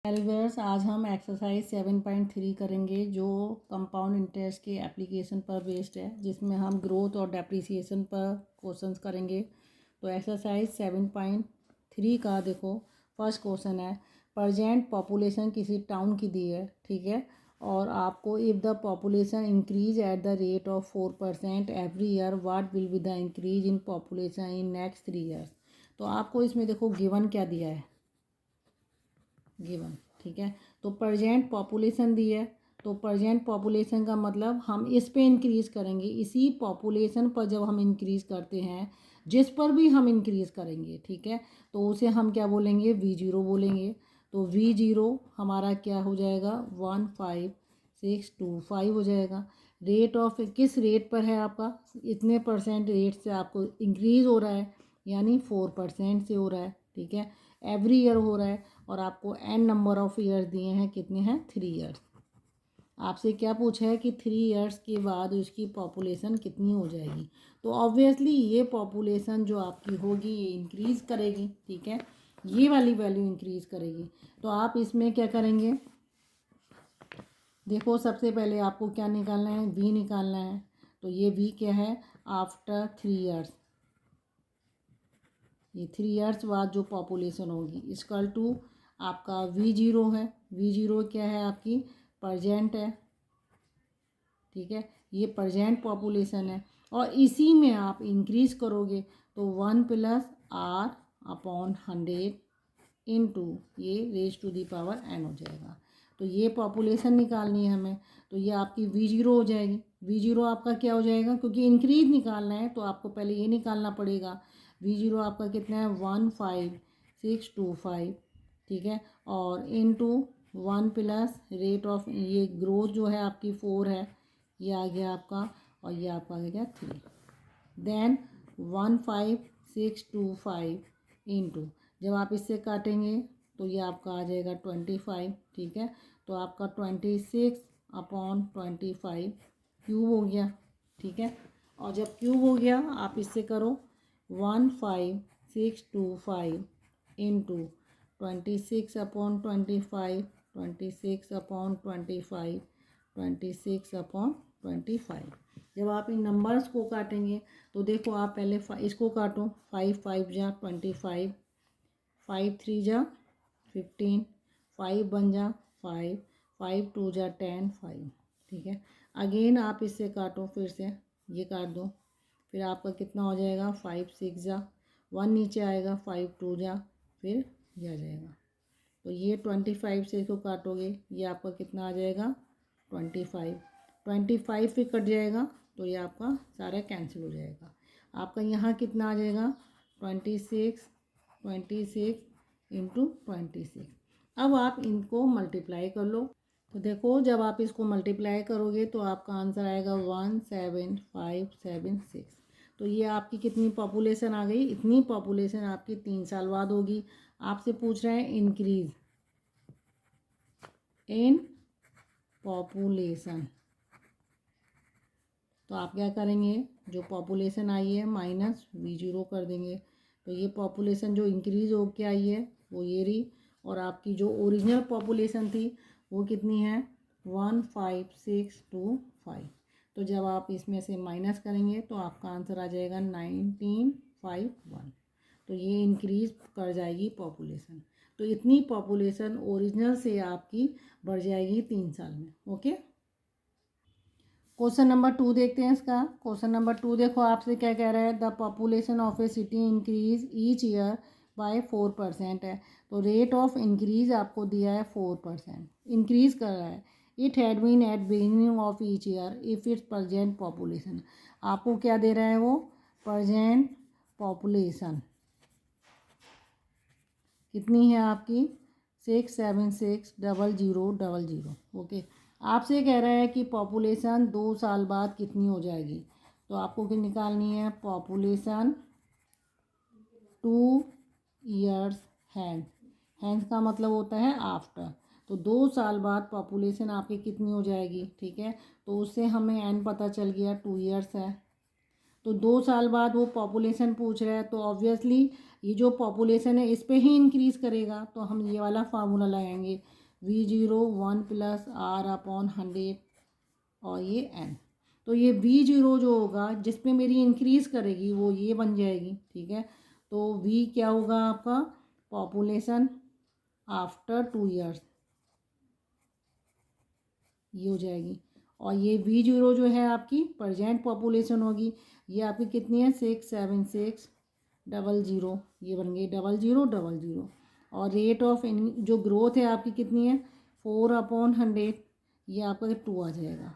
एल्वियर्स आज हम एक्सरसाइज 7.3 करेंगे जो कंपाउंड इंटरेस्ट के एप्लीकेशन पर बेस्ड है, जिसमें हम ग्रोथ और डेप्रिसिएशन पर क्वेश्चंस करेंगे। तो एक्सरसाइज 7.3 का देखो, फर्स्ट क्वेश्चन है प्रजेंट पॉपुलेशन किसी टाउन की दी है, ठीक है, और आपको if the population increase at the rate of 4% every year what will be the increase in population in next 3 years. तो आपको इसमें देखो गिवन क्या दिया है, गिवन, ठीक है। तो प्रजेंट पॉपुलेशन दी है, तो प्रजेंट पॉपुलेशन का मतलब हम इस पे इंक्रीज़ करेंगे, इसी पॉपुलेशन पर जब हम इंक्रीज़ करते हैं, जिस पर भी हम इंक्रीज़ करेंगे, ठीक है, तो उसे हम क्या बोलेंगे, V0 बोलेंगे। तो V0 हमारा क्या हो जाएगा, 15625 हो जाएगा। रेट ऑफ किस रेट पर है आपका, इतने परसेंट रेट से आपको इंक्रीज़ हो रहा है, यानी 4% से हो रहा है, ठीक है। एवरी ईयर हो रहा है और आपको n नंबर ऑफ़ ईयर्स दिए हैं, कितने हैं, 3 ईयर्स। आपसे क्या पूछा है कि 3 ईयर्स के बाद उसकी पॉपुलेशन कितनी हो जाएगी। तो ऑब्वियसली ये पॉपुलेशन जो आपकी होगी ये इंक्रीज़ करेगी, ठीक है, ये वाली वैल्यू इंक्रीज़ करेगी। तो आप इसमें क्या करेंगे, देखो सबसे पहले आपको क्या निकालना है, V निकालना है। तो ये V क्या है, आफ्टर 3 ईयर्स, ये 3 ईयर्स बाद जो पॉपुलेशन होगी इसकल टू आपका V0 है। V0 क्या है, आपकी प्रजेंट है, ठीक है, ये प्रजेंट पॉपुलेशन है। और इसी में आप इंक्रीज़ करोगे तो 1 + R/100 इंटू ये raise to the power n हो जाएगा। तो ये पॉपुलेशन निकालनी है हमें, तो ये आपकी V0 हो जाएगी। V0 आपका क्या हो जाएगा, क्योंकि इंक्रीज निकालना है तो आपको पहले ये निकालना पड़ेगा। V0 आपका कितना है, 15625, ठीक है, और इनटू 1 + रेट ऑफ ये ग्रोथ जो है आपकी 4 है, ये आ गया आपका, और ये आपका आ गया 3। देन 15625 इंटू, जब आप इससे काटेंगे तो ये आपका आ जाएगा 25, ठीक है। तो आपका 26/25 क्यूब हो गया, ठीक है। और जब क्यूब हो गया आप इससे करो 15625 इंटू 26/25, 26/25, 26/25। जब आप इन नंबर्स को काटेंगे तो देखो, आप पहले इसको काटो, 5 5 जा 25, 5 3 जा 15, 5 1 जा 5, 5 2 जा 10, 5, ठीक है। अगेन आप इससे काटो, फिर से ये काट दो, फिर आपका कितना हो जाएगा, 5 6 जा 1 नीचे आएगा, 5 2 जा, फिर ये आ जाएगा। तो ये 25 से इसको काटोगे, ये आपका कितना आ जाएगा, 25 फिर कट जाएगा, तो ये आपका सारा कैंसिल हो जाएगा। आपका यहाँ कितना आ जाएगा, 26 इंटू 26। अब आप इनको मल्टीप्लाई कर लो। तो देखो, जब आप इसको मल्टीप्लाई करोगे तो आपका आंसर आएगा 17576। तो ये आपकी कितनी पॉपुलेशन आ गई, इतनी पॉपुलेशन आपकी 3 साल बाद होगी। आपसे पूछ रहे हैं इंक्रीज इन पॉपुलेशन, तो आप क्या करेंगे, जो पॉपुलेशन आई है माइनस V0 कर देंगे। तो ये पॉपुलेशन जो इंक्रीज़ हो के आई है वो ये रही, और आपकी जो ओरिजिनल पॉपुलेशन थी वो कितनी है, 15625। तो जब आप इसमें से माइनस करेंगे तो आपका आंसर आ जाएगा 1951। तो ये इंक्रीज़ कर जाएगी पॉपुलेशन। तो इतनी पॉपुलेशन ओरिजिनल से आपकी बढ़ जाएगी 3 साल में। ओके, क्वेश्चन नंबर 2 देखते हैं इसका। क्वेश्चन नंबर 2 देखो, आपसे क्या कह रहा है, the population of a city increase each year by 4% है। तो रेट ऑफ इंक्रीज आपको दिया है 4%, इंक्रीज कर रहा है। It had been at beginning of each year if it's present population. आपको क्या दे रहा है वो, प्रजेंट पॉपुलेशन कितनी है आपकी, 6760000। ओके, आपसे कह रहा है कि पॉपुलेशन 2 साल बाद कितनी हो जाएगी। तो आपको क्या निकालनी है, पॉपुलेशन 2 ईयर्स हैंड, हैंड का मतलब होता है आफ्टर। तो 2 साल बाद पॉपुलेशन आपकी कितनी हो जाएगी, ठीक है। तो उससे हमें n पता चल गया, 2 ईयर्स है। तो 2 साल बाद वो पॉपुलेशन पूछ रहा है, तो ऑब्वियसली ये जो पॉपुलेशन है इस पे ही इंक्रीज़ करेगा, तो हम ये वाला फार्मूला लगाएंगे V0 1 प्लस R अपॉन 100 और ये n। तो ये V0 जो होगा जिस पे मेरी इंक्रीज़ करेगी वो ये बन जाएगी, ठीक है। तो V क्या होगा आपका, पॉपुलेशन आफ्टर 2 ईयर्स, ये हो जाएगी। और ये V0 जो है आपकी प्रजेंट पॉपुलेशन होगी, ये आपकी कितनी है 67600, ये बन गई 0000। और रेट ऑफ जो ग्रोथ है आपकी कितनी है 4/100, ये आपका 2 आ जाएगा।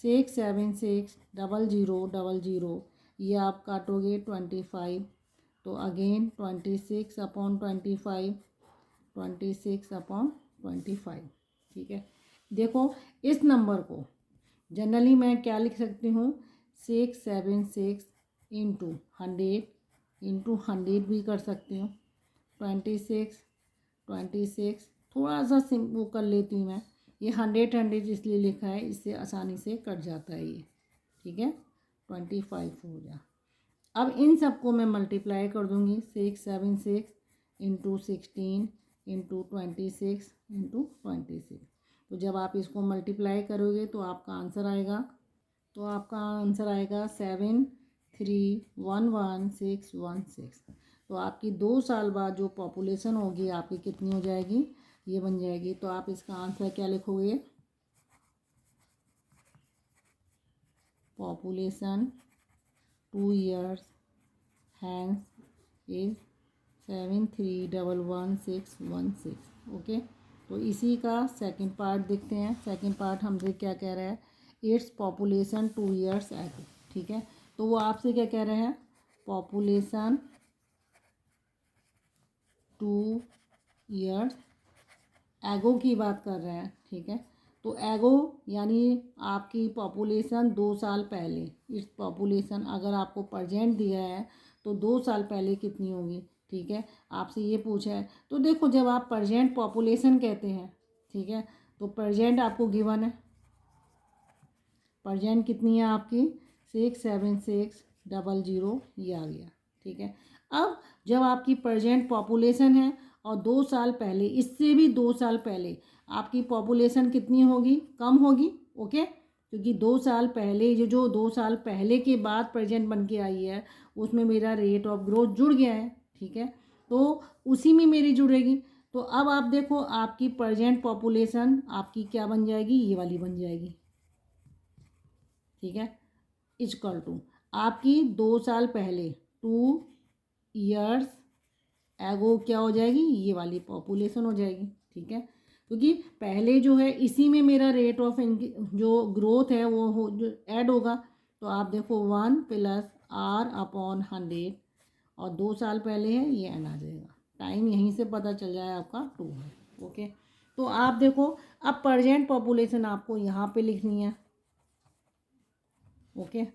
6760000, ये आप काटोगे 25, तो अगेन 26/25, 26/25, ठीक है। देखो इस नंबर को जनरली मैं क्या लिख सकती हूँ 676 इंटू 100 भी कर सकती हूँ। 26 थोड़ा सा वो कर लेती हूँ मैं, ये 100 इसलिए लिखा है, इससे आसानी से कट जाता है ये, ठीक है। 25 हो गया। अब इन सबको मैं मल्टीप्लाई कर दूँगी 676 इंटू 16 इंटू 26 इंटू 26। तो जब आप इसको मल्टीप्लाई करोगे तो आपका आंसर आएगा 7311616। तो आपकी 2 साल बाद जो पॉपुलेशन होगी आपकी कितनी हो जाएगी, ये बन जाएगी। तो आप इसका आंसर क्या लिखोगे, population 2 years hence is 7311616। Okay, तो इसी का सेकंड पार्ट देखते हैं। सेकंड पार्ट हमसे क्या कह रहा है, इट्स पॉपुलेशन 2 ईयर्स एगो, ठीक है। तो वो आपसे क्या कह रहे हैं, पॉपुलेशन 2 ईयर्स एगो की बात कर रहे हैं, ठीक है। तो एगो यानी आपकी पॉपुलेशन 2 साल पहले, इस पॉपुलेशन अगर आपको प्रजेंट दिया है तो 2 साल पहले कितनी होगी, ठीक है। आपसे ये पूछा है, तो देखो जब आप प्रजेंट पॉपुलेशन कहते हैं, ठीक है, तो प्रजेंट आपको गिवन है, प्रजेंट कितनी है आपकी 67600, ये आ गया, ठीक है। अब जब आपकी प्रजेंट पॉपुलेशन है और 2 साल पहले, इससे भी 2 साल पहले आपकी पॉपुलेशन कितनी होगी, कम होगी, ओके। क्योंकि 2 साल पहले ये जो 2 साल पहले के बाद प्रेजेंट बन के आई है उसमें मेरा रेट ऑफ ग्रोथ जुड़ गया है, ठीक है। तो उसी में मेरी जुड़ेगी। तो अब आप देखो आपकी प्रेजेंट पॉपुलेशन आपकी क्या बन जाएगी, ये वाली बन जाएगी, ठीक है। इक्वल टू आपकी 2 साल पहले 2 ईयर्स एगो क्या हो जाएगी, ये वाली पॉपुलेशन हो जाएगी, ठीक है। क्योंकि पहले जो है इसी में मेरा रेट ऑफ जो ग्रोथ है वो जो ऐड होगा। तो आप देखो 1 प्लस R/100 और 2 साल पहले है, ये एन आ जाएगा। टाइम यहीं से पता चल जाए आपका 2 है, ओके। तो आप देखो अब प्रजेंट पॉपुलेशन आपको यहाँ पे लिखनी है, ओके।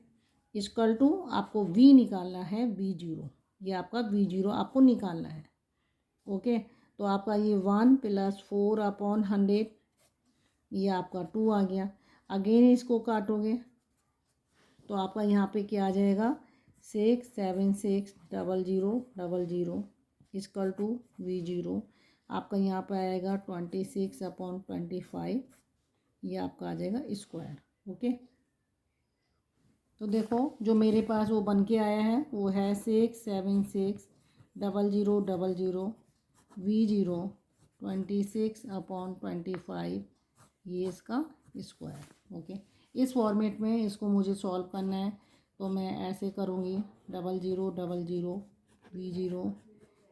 इक्वल टू आपको V निकालना है, V0, ये आपका V0 आपको निकालना है, ओके। तो आपका ये 1 प्लस 4/100, ये आपका 2 आ गया। अगेन इसको काटोगे तो आपका यहाँ पे क्या आ जाएगा 6760000 इक्वल टू V0, आपका यहाँ पे आएगा 26/25, ये आपका आ जाएगा स्क्वायर, ओके। तो देखो जो मेरे पास वो बन के आया है वो है 6760000 V0 26/25, ये इसका स्क्वायर, ओके। इस फॉर्मेट में इसको मुझे सॉल्व करना है, तो मैं ऐसे करूँगी 0000 V0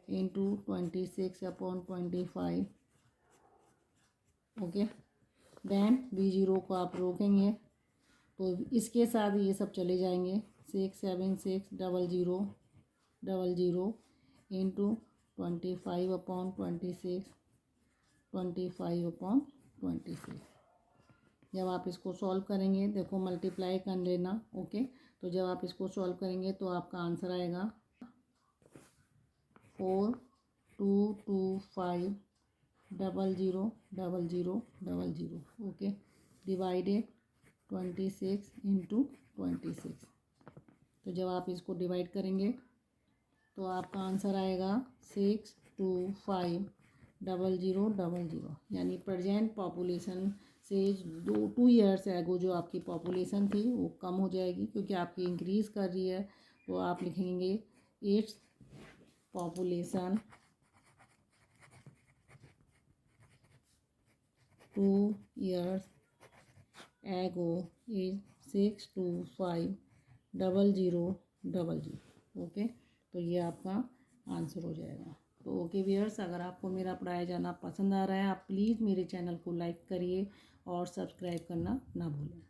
into 26/25, okay. Then V0 को आप रोकेंगे तो इसके साथ ये सब चले जाएंगे 6760000 इंटू 25/26, 25/26। जब आप इसको सॉल्व करेंगे, देखो मल्टीप्लाई कर लेना, ओके। तो जब आप इसको सॉल्व करेंगे तो आपका आंसर आएगा 42250000, ओके, डिवाइडेड 26 इंटू 26। तो जब आप इसको डिवाइड करेंगे तो आपका आंसर आएगा 625000, यानी प्रेजेंट पॉपुलेशन से 2 ईयर्स एगो जो आपकी पॉपुलेशन थी वो कम हो जाएगी, क्योंकि आपकी इंक्रीज़ कर रही है। तो आप लिखेंगे its population 2 years ago is 625000। Okay, तो ये आपका आंसर हो जाएगा। तो ओके व्यूअर्स, अगर आपको मेरा पढ़ाया जाना पसंद आ रहा है, आप प्लीज़ मेरे चैनल को लाइक करिए और सब्सक्राइब करना ना भूलें।